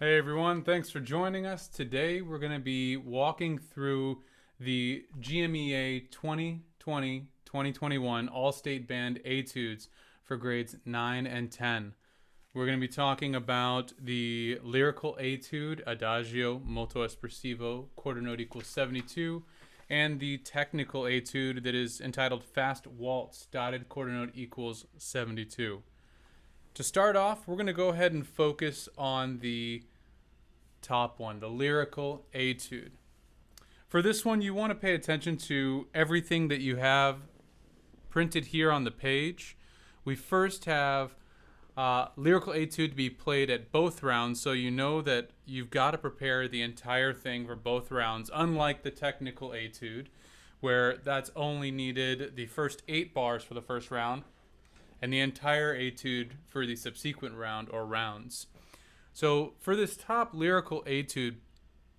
Hey everyone, thanks for joining us. Today we're going to be walking through the GMEA 2020-2021 All-State Band Etudes for grades 9 and 10. We're going to be talking about the Lyrical Etude, Adagio molto espressivo, quarter note equals 72, and the Technical Etude that is entitled Fast Waltz, dotted quarter note equals 72. To start off, we're going to go ahead and focus on the top one, the Lyrical Etude. For this one, you want to pay attention to everything that you have printed here on the page. We first have Lyrical Etude to be played at both rounds, so you know that you've got to prepare the entire thing for both rounds, unlike the Technical Etude, where that's only needed the first 8 bars for the first round, and the entire etude for the subsequent round or rounds. So for this top Lyrical Etude,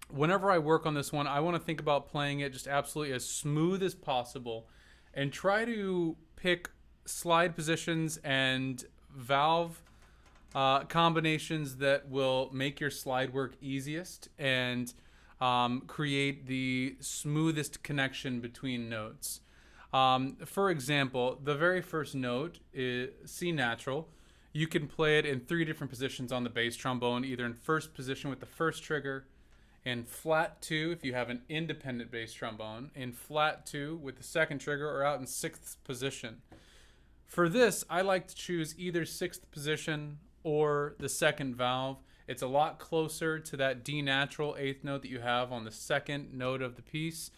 whenever I work on this one, I want to think about playing it just absolutely as smooth as possible and try to pick slide positions and valve combinations that will make your slide work easiest and create the smoothest connection between notes. For example, the very first note is C natural. You can play it in 3 different positions on the bass trombone, either in first position with the first trigger, in flat 2 if you have an independent bass trombone, in flat 2 with the second trigger, or out in 6th position. For this, I like to choose either 6th position or the second valve. It's a lot closer to that D natural 8th note that you have on the second note of the piece.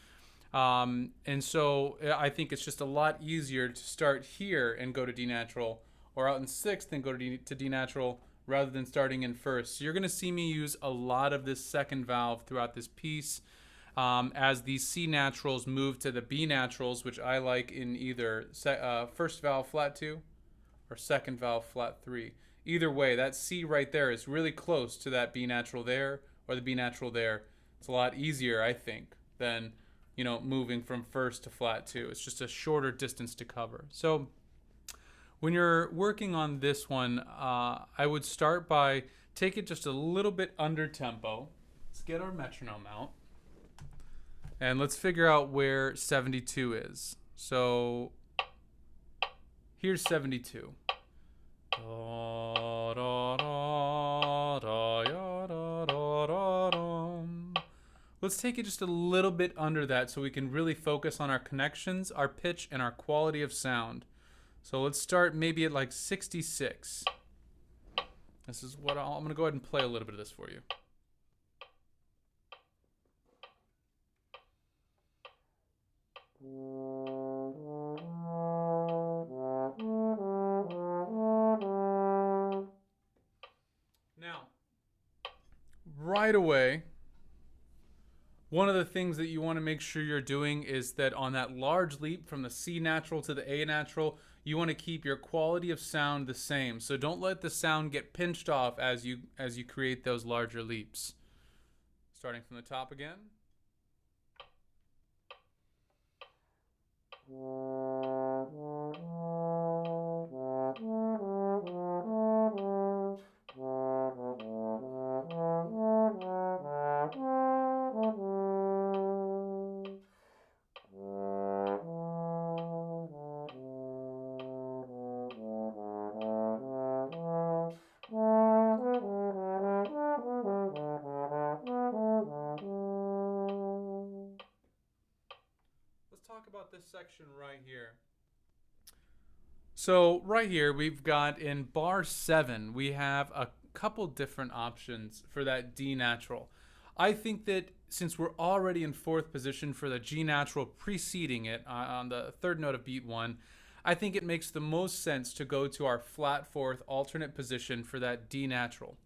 And so I think it's just a lot easier to start here and go to D natural, or out in 6th and go to D natural, rather than starting in first. So you're going to see me use a lot of this second valve throughout this piece as these C naturals move to the B naturals, which I like in either first valve flat 2 or second valve flat 3. Either way, that C right there is really close to that B natural there or the B natural there. It's a lot easier, I think, than moving from first to flat 2. It's just a shorter distance to cover. So when you're working on this one, I would start by take it just a little bit under tempo. Let's get our metronome out. And let's figure out where 72 is. So here's 72. Let's take it just a little bit under that so we can really focus on our connections, our pitch, and our quality of sound. So let's start maybe at like 66. This is what I'm going to go ahead and play a little bit of this for you. Now, right away, one of the things that you want to make sure you're doing is that on that large leap from the C natural to the A natural, you want to keep your quality of sound the same. So don't let the sound get pinched off as you create those larger leaps. Starting from the top again. Talk about this section right here. So right here we've got in bar 7 we have a couple different options for that D natural. I think that since we're already in 4th position for the G natural preceding it on the 3rd note of beat 1, I think it makes the most sense to go to our flat 4th alternate position for that D natural.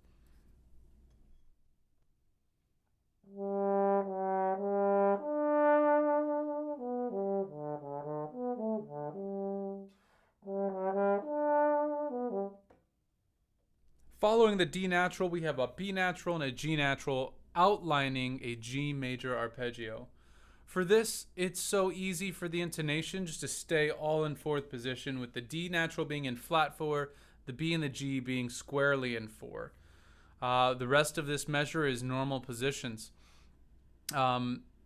Following the D natural, we have a B natural and a G natural outlining a G major arpeggio. For this, it's so easy for the intonation just to stay all in 4th position, with the D natural being in flat 4, the B and the G being squarely in 4. The rest of this measure is normal positions.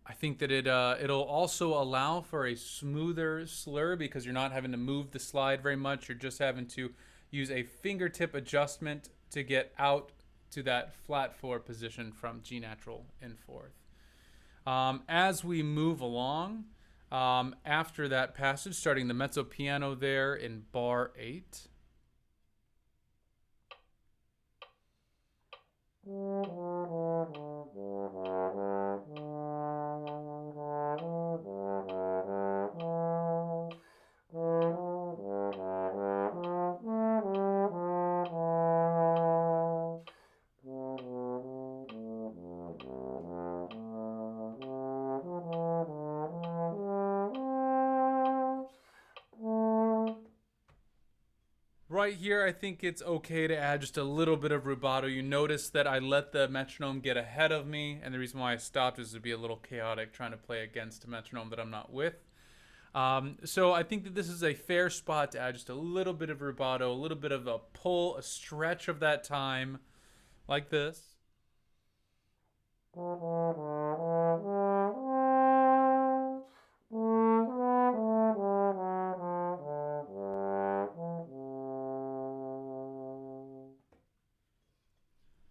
I think that it'll also allow for a smoother slur because you're not having to move the slide very much. You're just having to use a fingertip adjustment to get out to that flat four position from G natural in fourth. As we move along, after that passage, starting the mezzo piano there in bar 8. Right here, I think it's okay to add just a little bit of rubato. You notice that I let the metronome get ahead of me, and the reason why I stopped is to be a little chaotic trying to play against a metronome that I'm not with. So I think that this is a fair spot to add just a little bit of rubato, a little bit of a pull, a stretch of that time, like this.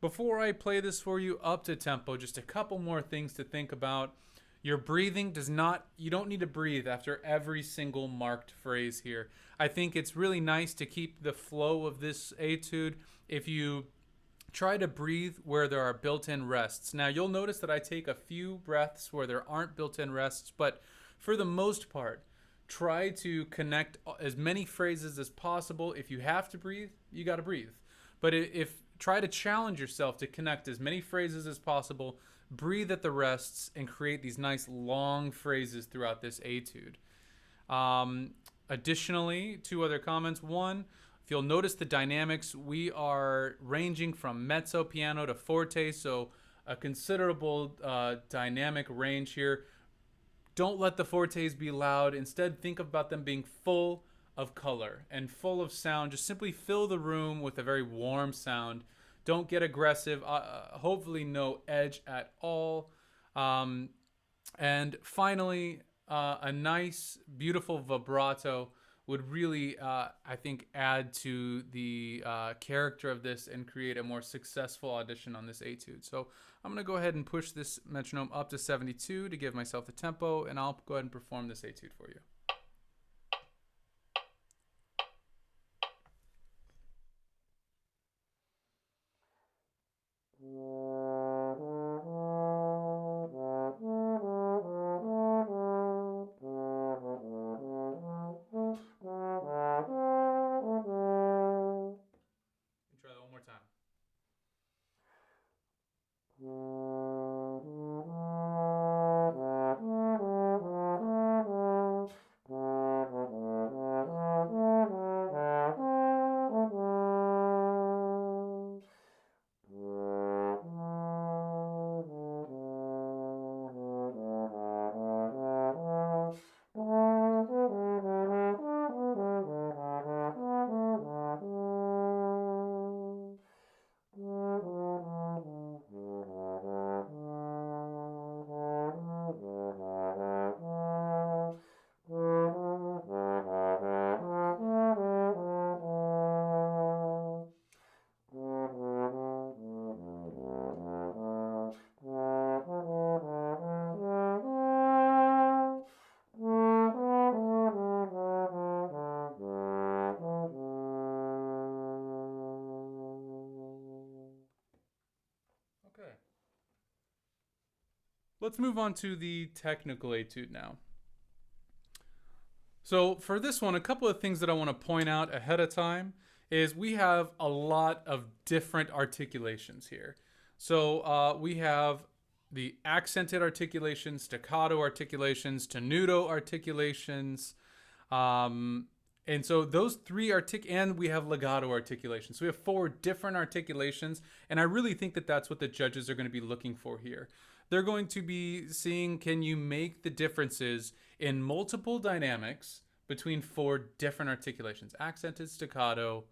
Before I play this for you up to tempo, just a couple more things to think about. Your breathing does not, you don't need to breathe after every single marked phrase here. I think it's really nice to keep the flow of this etude if you try to breathe where there are built-in rests. Now you'll notice that I take a few breaths where there aren't built-in rests, but for the most part, try to connect as many phrases as possible. If you have to breathe, you got to breathe. But if try to challenge yourself to connect as many phrases as possible, breathe at the rests, and create these nice long phrases throughout this etude. Additionally, two other comments. One, if you'll notice the dynamics, we are ranging from mezzo piano to forte, so a considerable dynamic range here. Don't let the fortes be loud. Instead, think about them being full of color and full of sound. Just simply fill the room with a very warm sound. Don't get aggressive. Hopefully no edge at all. And finally, a nice, beautiful vibrato would really, I think, add to the character of this and create a more successful audition on this etude. So I'm going to go ahead and push this metronome up to 72 to give myself the tempo, and I'll go ahead and perform this etude for you. Try that one more time. Okay. Let's move on to the technical etude now. So for this one, a couple of things that I want to point out ahead of time is we have a lot of different articulations here. So we have the accented articulations, staccato articulations, tenuto articulations, and so those three and we have legato articulations. So we have 4 different articulations, and I really think that that's what the judges are going to be looking for here. They're going to be seeing, can you make the differences in multiple dynamics between 4 different articulations: accented, staccato,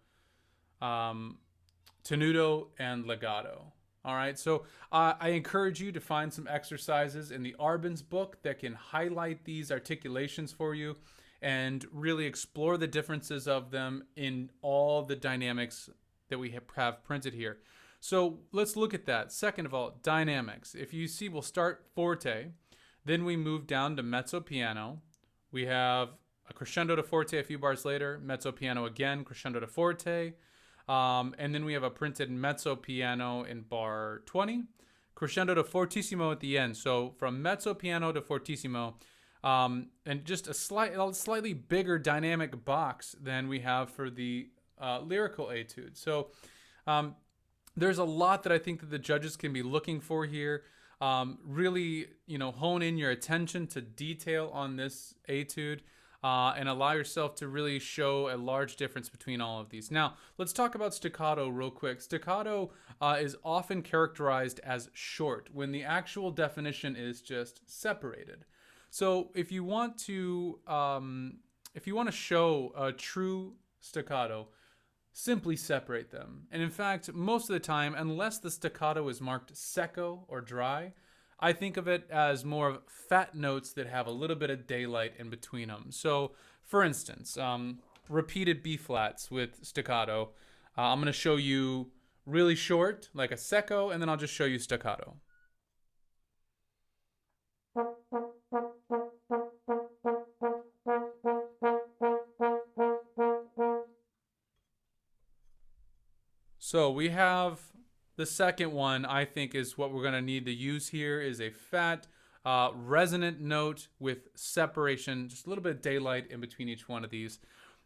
tenuto, and legato. All right, so I encourage you to find some exercises in the Arbin's book that can highlight these articulations for you and really explore the differences of them in all the dynamics that we have printed here. So let's look at that. Second of all, dynamics. If you see, we'll start forte, then we move down to mezzo piano. We have a crescendo to forte a few bars later, mezzo piano again, crescendo to forte. And then we have a printed mezzo piano in bar 20, crescendo to fortissimo at the end. So from mezzo piano to fortissimo, and just a slightly bigger dynamic box than we have for the lyrical etude. So there's a lot that I think that the judges can be looking for here. Really, hone in your attention to detail on this etude. And allow yourself to really show a large difference between all of these. Now, let's talk about staccato real quick. Staccato is often characterized as short when the actual definition is just separated. So if you want to show a true staccato, simply separate them. And in fact, most of the time, unless the staccato is marked secco or dry, I think of it as more of fat notes that have a little bit of daylight in between them. So, for instance, repeated B flats with staccato. I'm going to show you really short, like a secco, and then I'll just show you staccato. So we have the second one, I think, is what we're going to need to use here, is a fat, resonant note with separation, just a little bit of daylight in between each one of these.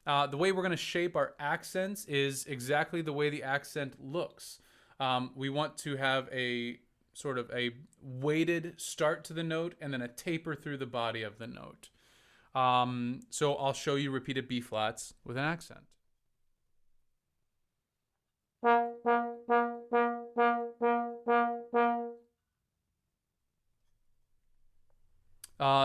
The way we're going to shape our accents is exactly the way the accent looks. We want to have a sort of a weighted start to the note and then a taper through the body of the note. So I'll show you repeated B flats with an accent.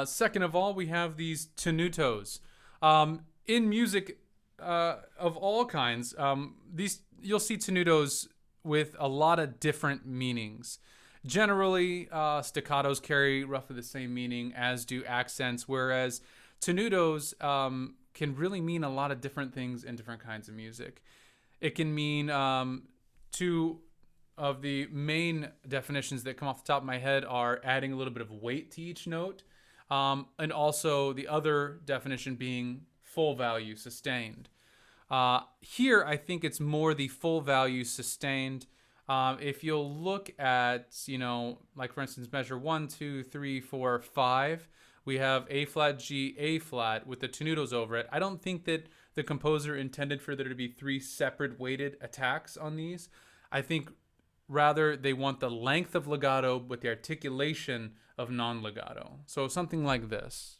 Second of all, we have these tenutos. In music of all kinds, you'll see tenutos with a lot of different meanings. Generally, staccatos carry roughly the same meaning as do accents, whereas tenutos can really mean a lot of different things in different kinds of music. It can mean two of the main definitions that come off the top of my head are adding a little bit of weight to each note, and also the other definition being full value sustained. Here, I think it's more the full value sustained. If you'll look at, like for instance, measure 1, 2, 3, 4, 5, we have A flat, G, A flat with the tenutos over it. I don't think that the composer intended for there to be 3 separate weighted attacks on these. I think rather they want the length of legato with the articulation of non-legato. So something like this.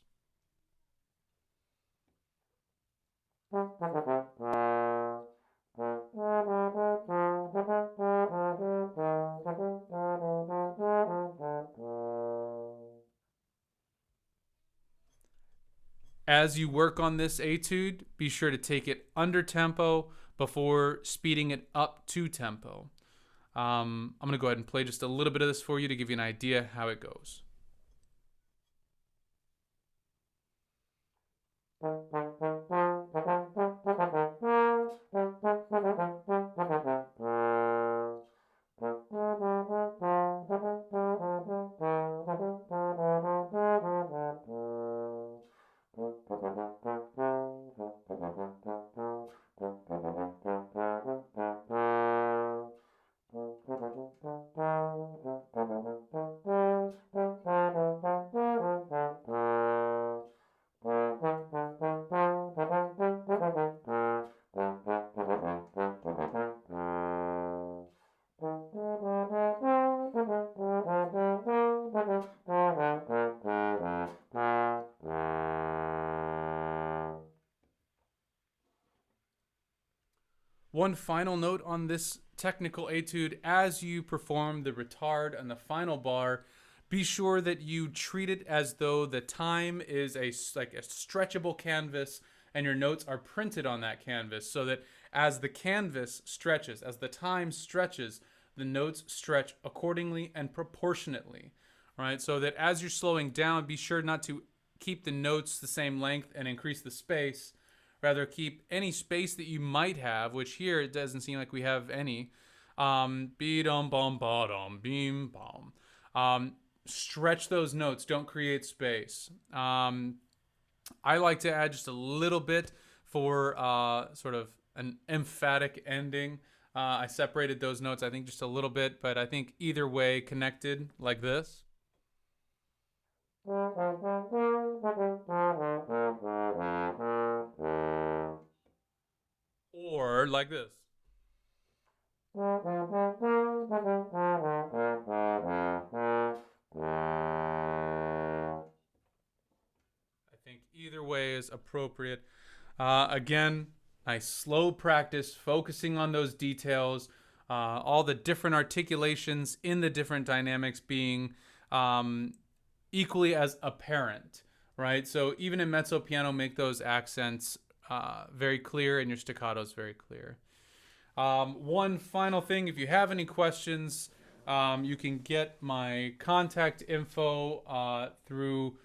As you work on this etude, be sure to take it under tempo before speeding it up to tempo. I'm going to go ahead and play just a little bit of this for you to give you an idea how it goes. One final note on this technical etude: as you perform the retard and the final bar, be sure that you treat it as though the time is like a stretchable canvas and your notes are printed on that canvas, so that as the canvas stretches, as the time stretches, the notes stretch accordingly and proportionately, right? So that as you're slowing down, be sure not to keep the notes the same length and increase the space. Rather, keep any space that you might have, which here it doesn't seem like we have any. Be-dum, bum, ba-dum, beam, bum. Stretch those notes. Don't create space. I like to add just a little bit for sort of an emphatic ending. I separated those notes, I think, just a little bit, but I think either way connected like this. Or like this. I think either way is appropriate. Again, nice slow practice, focusing on those details, all the different articulations in the different dynamics being equally as apparent, right? So even in mezzo piano, make those accents very clear and your staccatos very clear. One final thing, if you have any questions, you can get my contact info through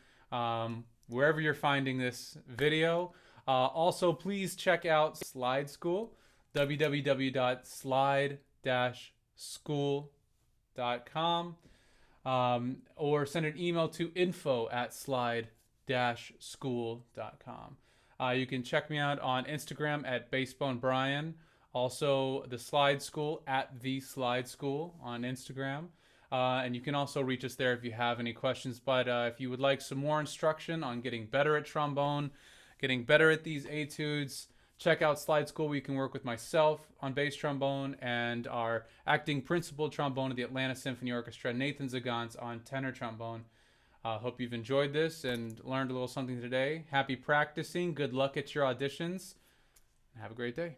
wherever you're finding this video. Also, please check out Slide School, www.slide-school.com, or send an email to info@slide-school.com. You can check me out on Instagram at BassboneBrian. Also, the Slide School at the Slide School on Instagram. And you can also reach us there if you have any questions. But if you would like some more instruction on getting better at trombone, getting better at these etudes, check out Slide School, where you can work with myself on bass trombone and our acting principal trombone of the Atlanta Symphony Orchestra, Nathan Zagans, on tenor trombone. Hope you've enjoyed this and learned a little something today. Happy practicing. Good luck at your auditions. Have a great day.